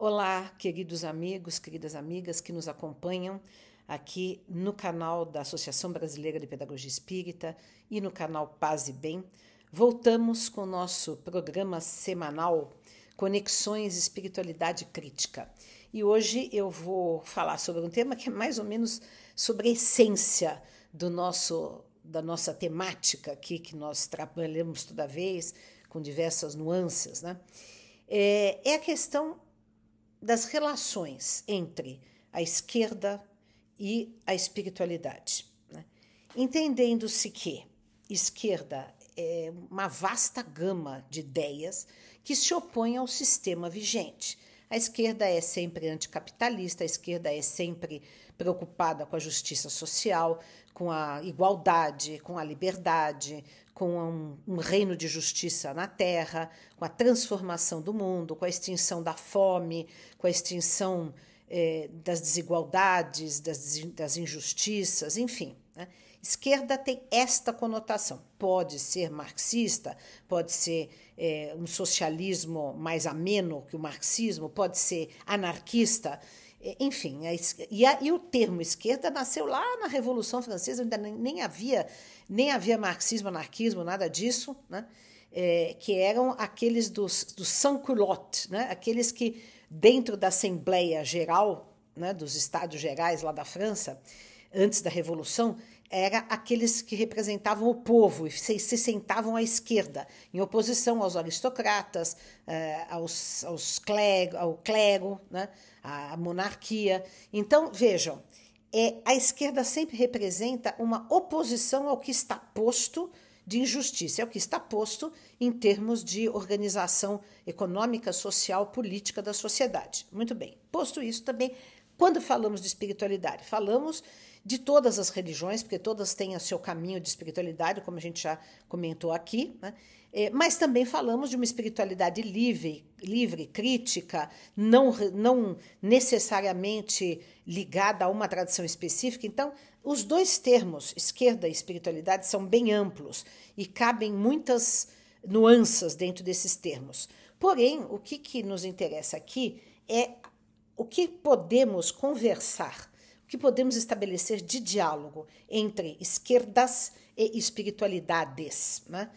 Olá, queridos amigos, queridas amigas que nos acompanham aqui no canal da Associação Brasileira de Pedagogia Espírita e no canal Paz e Bem. Voltamos com o nosso programa semanal Conexões Espiritualidade Crítica. E hoje eu vou falar sobre um tema que é mais ou menos sobre a essência da nossa temática aqui, que nós trabalhamos toda vez com diversas nuances, né? É a questão das relações entre a esquerda e a espiritualidade, né? Entendendo-se que esquerda é uma vasta gama de ideias que se opõem ao sistema vigente. A esquerda é sempre anticapitalista, a esquerda é sempre preocupada com a justiça social, com a igualdade, com a liberdade, com um reino de justiça na Terra, com a transformação do mundo, com a extinção da fome, com a extinção das desigualdades, das injustiças, enfim, né? Esquerda tem esta conotação. Pode ser marxista, pode ser um socialismo mais ameno que o marxismo, pode ser anarquista, enfim. E o termo esquerda nasceu lá na Revolução Francesa, ainda nem havia marxismo, anarquismo, nada disso, né? Que eram aqueles dos sans-culottes, né? Aqueles que, dentro da Assembleia Geral, né, dos Estados Gerais lá da França, antes da Revolução, eram aqueles que representavam o povo e se sentavam à esquerda, em oposição aos aristocratas, ao clero, né, à monarquia. Então, vejam, a esquerda sempre representa uma oposição ao que está posto de injustiça, é o que está posto em termos de organização econômica, social, política da sociedade. Muito bem, posto isso também, quando falamos de espiritualidade, falamos de todas as religiões, porque todas têm o seu caminho de espiritualidade, como a gente já comentou aqui, né? Mas também falamos de uma espiritualidade livre, crítica, não necessariamente ligada a uma tradição específica. Então, os dois termos, esquerda e espiritualidade, são bem amplos e cabem muitas nuances dentro desses termos. Porém, o que nos interessa aqui é o que podemos conversar, o que podemos estabelecer de diálogo entre esquerdas e espiritualidades, né?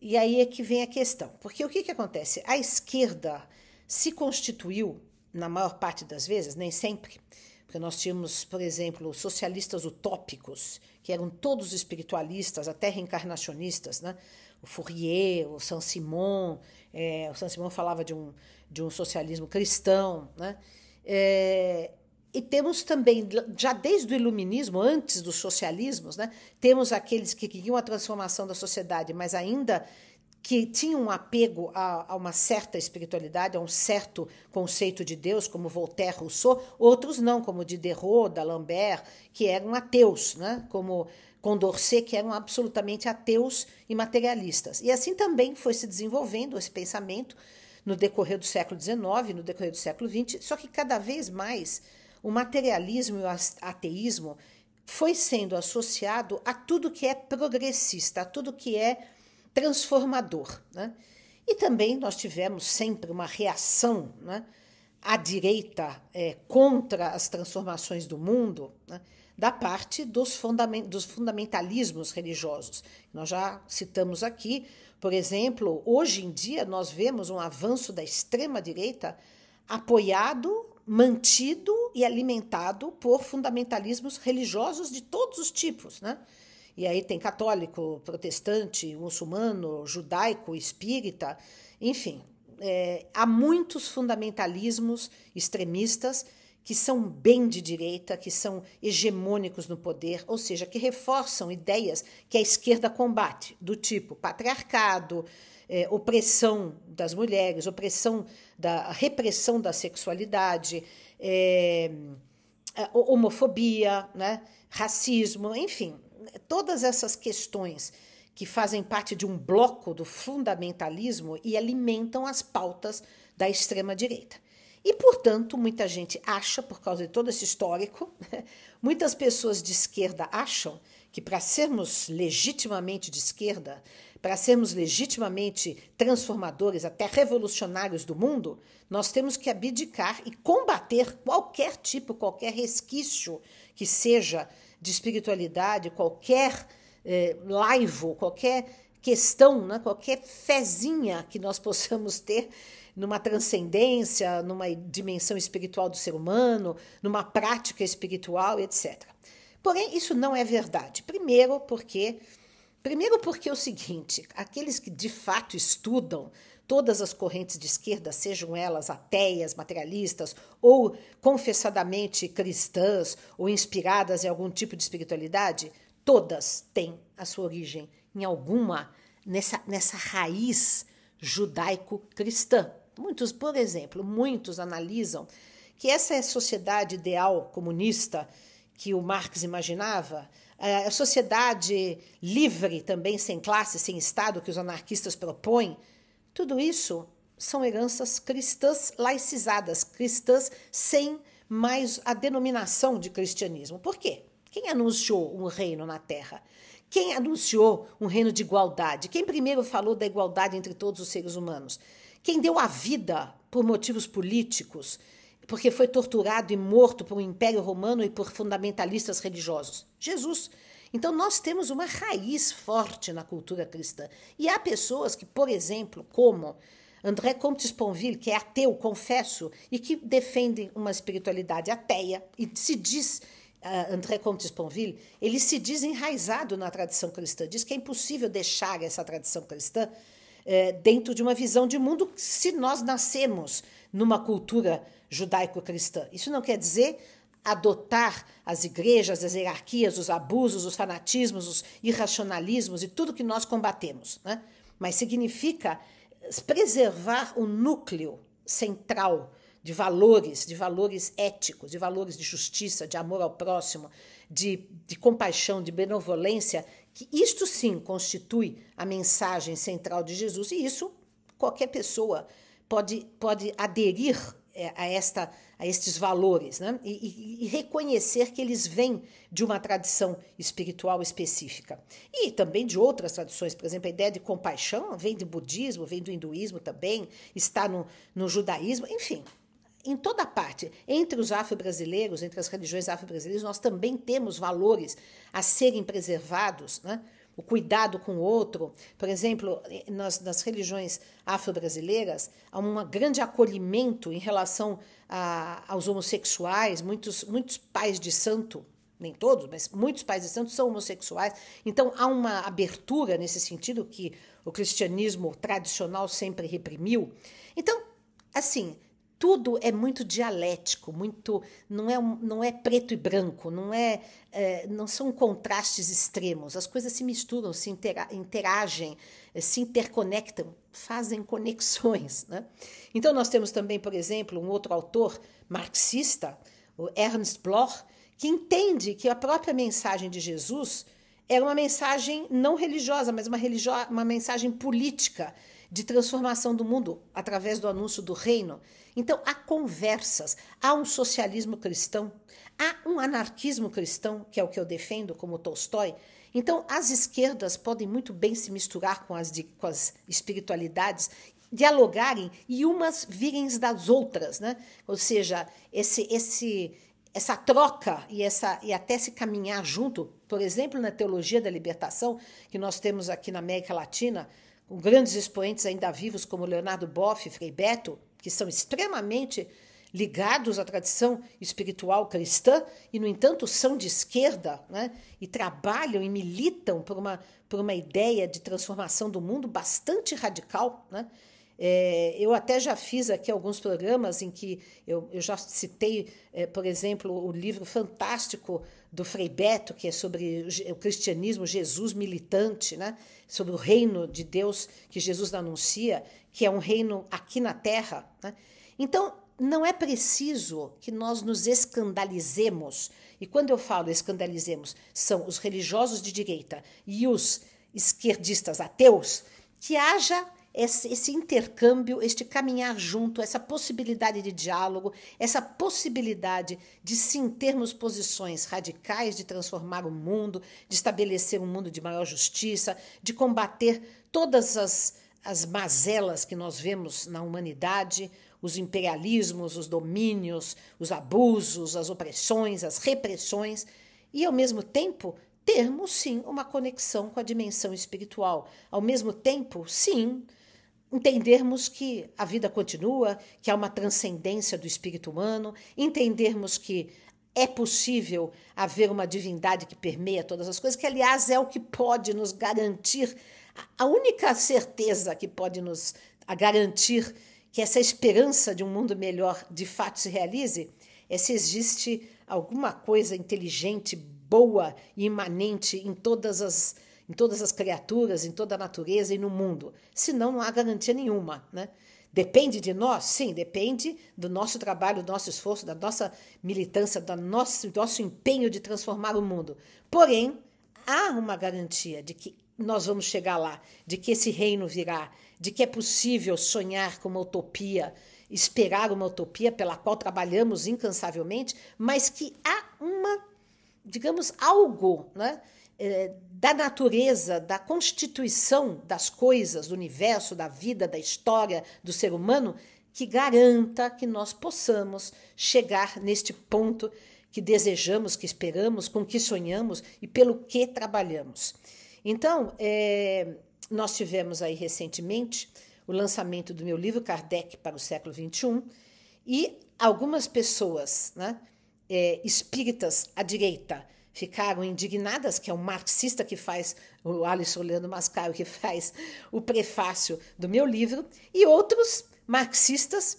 E aí é que vem a questão. Porque o que acontece? A esquerda se constituiu, na maior parte das vezes, nem sempre, porque nós tínhamos, por exemplo, socialistas utópicos, que eram todos espiritualistas, até reencarnacionistas, né? O Fourier, o Saint-Simon, o Saint-Simon falava de um socialismo cristão, né? E temos também, já desde o iluminismo, antes dos socialismos, né, temos aqueles que queriam a transformação da sociedade, mas ainda que tinham um apego a uma certa espiritualidade, a um certo conceito de Deus, como Voltaire, Rousseau, outros não, como Diderot, d'Alembert, que eram ateus, né, como Condorcet, que eram absolutamente ateus e materialistas. E assim também foi se desenvolvendo esse pensamento no decorrer do século XIX, no decorrer do século XX, só que cada vez mais o materialismo e o ateísmo foi sendo associado a tudo que é progressista, a tudo que é transformador, né? E também nós tivemos sempre uma reação, né, à direita contra as transformações do mundo, né, da parte dos fundamentalismos religiosos. Nós já citamos aqui, por exemplo, hoje em dia nós vemos um avanço da extrema-direita apoiado, mantido e alimentado por fundamentalismos religiosos de todos os tipos, né? E aí tem católico, protestante, muçulmano, judaico, espírita, enfim, há muitos fundamentalismos extremistas que são bem de direita, que são hegemônicos no poder, ou seja, que reforçam ideias que a esquerda combate, do tipo patriarcado, opressão das mulheres, repressão da sexualidade, homofobia, né, racismo, enfim, todas essas questões que fazem parte de um bloco do fundamentalismo e alimentam as pautas da extrema-direita. E, portanto, muita gente acha, por causa de todo esse histórico, muitas pessoas de esquerda acham que para sermos legitimamente de esquerda, para sermos legitimamente transformadores, até revolucionários do mundo, nós temos que abdicar e combater qualquer tipo, qualquer resquício que seja de espiritualidade, qualquer laivo, qualquer questão, né, qualquer fezinha que nós possamos ter numa transcendência, numa dimensão espiritual do ser humano, numa prática espiritual, etc. Porém, isso não é verdade. Primeiro porque é o seguinte, aqueles que de fato estudam todas as correntes de esquerda, sejam elas ateias, materialistas ou confessadamente cristãs ou inspiradas em algum tipo de espiritualidade, todas têm a sua origem em alguma, nessa raiz judaico-cristã. Por exemplo, muitos analisam que essa é a sociedade ideal comunista que o Marx imaginava, a sociedade livre também, sem classe, sem Estado, que os anarquistas propõem, tudo isso são heranças cristãs laicizadas, cristãs sem mais a denominação de cristianismo. Por quê? Quem anunciou um reino na Terra? Quem anunciou um reino de igualdade? Quem primeiro falou da igualdade entre todos os seres humanos? Quem deu a vida por motivos políticos, porque foi torturado e morto por um império romano e por fundamentalistas religiosos? Jesus. Então, nós temos uma raiz forte na cultura cristã. E há pessoas que, por exemplo, como André Comte-Sponville, que é ateu, confesso, e que defende uma espiritualidade ateia, e se diz, André Comte-Sponville, ele se diz enraizado na tradição cristã, diz que é impossível deixar essa tradição cristã dentro de uma visão de mundo se nós nascemos numa cultura judaico-cristã. Isso não quer dizer adotar as igrejas, as hierarquias, os abusos, os fanatismos, os irracionalismos e tudo que nós combatemos, né? Mas significa preservar o núcleo central de valores éticos, de valores de justiça, de amor ao próximo, de compaixão, de benevolência, que isto sim constitui a mensagem central de Jesus, e isso qualquer pessoa pode aderir a estes valores, né? E reconhecer que eles vêm de uma tradição espiritual específica. E também de outras tradições, por exemplo, a ideia de compaixão vem do budismo, vem do hinduísmo também, está no judaísmo, enfim. Em toda parte, entre os afro-brasileiros, entre as religiões afro-brasileiras, nós também temos valores a serem preservados, né? O cuidado com o outro. Por exemplo, nas religiões afro-brasileiras, há um grande acolhimento em relação aos homossexuais. Muitos pais de santo, nem todos, mas muitos pais de santo são homossexuais. Então, há uma abertura nesse sentido que o cristianismo tradicional sempre reprimiu. Então, assim, tudo é muito dialético, não é preto e branco, não são contrastes extremos. As coisas se misturam, se interagem, se interconectam, fazem conexões, né? Então nós temos também, por exemplo, um outro autor marxista, o Ernst Bloch, que entende que a própria mensagem de Jesus era uma mensagem não religiosa, mas uma mensagem política de transformação do mundo através do anúncio do reino. Então, há conversas, há um socialismo cristão, há um anarquismo cristão, que é o que eu defendo, como Tolstói. Então, as esquerdas podem muito bem se misturar com as espiritualidades, dialogarem e umas virem das outras, né? Ou seja, essa troca e até se caminhar junto, por exemplo, na teologia da libertação, que nós temos aqui na América Latina, com grandes expoentes ainda vivos como Leonardo Boff e Frei Beto, que são extremamente ligados à tradição espiritual cristã e, no entanto, são de esquerda, né? E trabalham e militam por uma ideia de transformação do mundo bastante radical, né? Eu até já fiz aqui alguns programas em que eu já citei, por exemplo, o livro fantástico do Frei Beto, que é sobre o cristianismo, Jesus militante, né? Sobre o reino de Deus que Jesus anuncia, que é um reino aqui na Terra, né? Então, não é preciso que nós nos escandalizemos, e quando eu falo escandalizemos, são os religiosos de direita e os esquerdistas ateus, que haja esse intercâmbio, este caminhar junto, essa possibilidade de diálogo, essa possibilidade de sim termos posições radicais de transformar o mundo, de estabelecer um mundo de maior justiça, de combater todas as mazelas que nós vemos na humanidade, os imperialismos, os domínios, os abusos, as opressões, as repressões, e ao mesmo tempo termos sim uma conexão com a dimensão espiritual. Ao mesmo tempo, sim, entendermos que a vida continua, que há uma transcendência do espírito humano, entendermos que é possível haver uma divindade que permeia todas as coisas, que aliás é o que pode nos garantir, a única certeza que pode nos garantir que essa esperança de um mundo melhor de fato se realize, é se existe alguma coisa inteligente, boa e imanente em todas as criaturas, em toda a natureza e no mundo. Senão não há garantia nenhuma, né? Depende de nós? Sim, depende do nosso trabalho, do nosso esforço, da nossa militância, do nosso empenho de transformar o mundo. Porém, há uma garantia de que nós vamos chegar lá, de que esse reino virá, de que é possível sonhar com uma utopia, esperar uma utopia pela qual trabalhamos incansavelmente, mas que há digamos, algo, né, da natureza, da constituição das coisas, do universo, da vida, da história do ser humano, que garanta que nós possamos chegar neste ponto que desejamos, que esperamos, com que sonhamos e pelo que trabalhamos. Então, nós tivemos aí recentemente o lançamento do meu livro Kardec para o século XXI e algumas pessoas, né, espíritas à direita ficaram indignadas, que é um marxista que faz, o Alisson Leandro Mascaro, que faz o prefácio do meu livro, e outros marxistas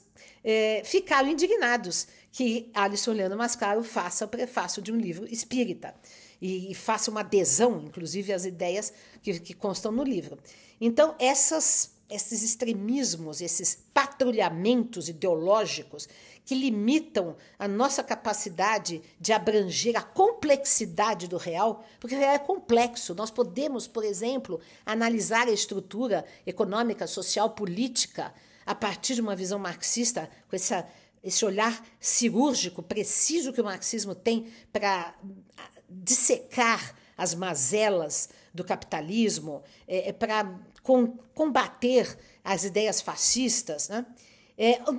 ficaram indignados que Alisson Leandro Mascaro faça o prefácio de um livro espírita e faça uma adesão, inclusive, às ideias que constam no livro. Então, esses extremismos, esses patrulhamentos ideológicos que limitam a nossa capacidade de abranger a complexidade do real, porque o real é complexo. Nós podemos, por exemplo, analisar a estrutura econômica, social, política a partir de uma visão marxista, com esse olhar cirúrgico, preciso que o marxismo tem para dissecar as mazelas do capitalismo, para combater as ideias fascistas, né?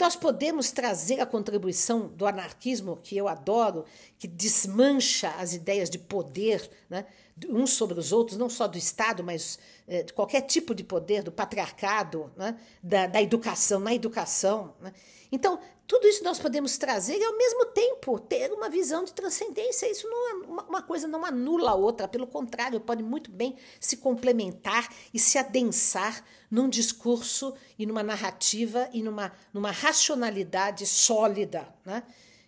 Nós podemos trazer a contribuição do anarquismo, que eu adoro, que desmancha as ideias de poder, né, uns sobre os outros, não só do Estado, mas de qualquer tipo de poder, do patriarcado, né, da educação, na educação. Né? Então, tudo isso nós podemos trazer e, ao mesmo tempo, ter uma visão de transcendência. Isso não uma coisa não anula a outra, pelo contrário, pode muito bem se complementar e se adensar num discurso e numa narrativa e numa racionalidade sólida, né?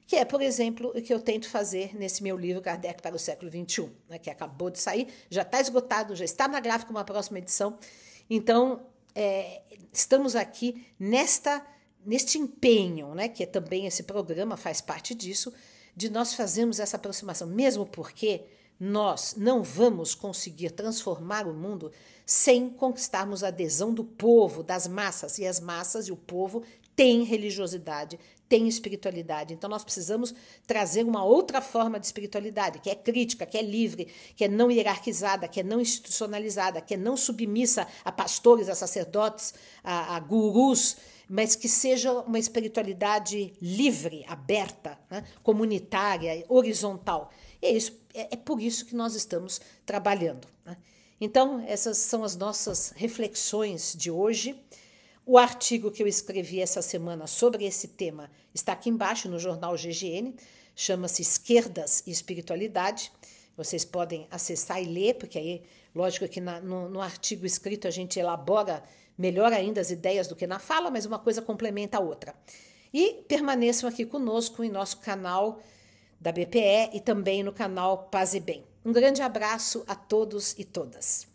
Que é, por exemplo, o que eu tento fazer nesse meu livro Kardec para o século XXI, né? Que acabou de sair, já está esgotado, já está na gráfica uma próxima edição. Então, estamos aqui neste empenho, né? Que também esse programa faz parte disso, de nós fazermos essa aproximação, mesmo porque nós não vamos conseguir transformar o mundo sem conquistarmos a adesão do povo, das massas. E as massas e o povo têm religiosidade, têm espiritualidade. Então nós precisamos trazer uma outra forma de espiritualidade, que é crítica, que é livre, que é não hierarquizada, que é não institucionalizada, que é não submissa a pastores, a sacerdotes, a gurus, mas que seja uma espiritualidade livre, aberta, né? Comunitária, horizontal. E é por isso que nós estamos trabalhando, né? Então, essas são as nossas reflexões de hoje. O artigo que eu escrevi essa semana sobre esse tema está aqui embaixo no jornal GGN, chama-se Esquerdas e Espiritualidade. Vocês podem acessar e ler, porque aí, lógico que no artigo escrito a gente elabora melhor ainda as ideias do que na fala, mas uma coisa complementa a outra. E permaneçam aqui conosco em nosso canal da BPE e também no canal Paz e Bem. Um grande abraço a todos e todas.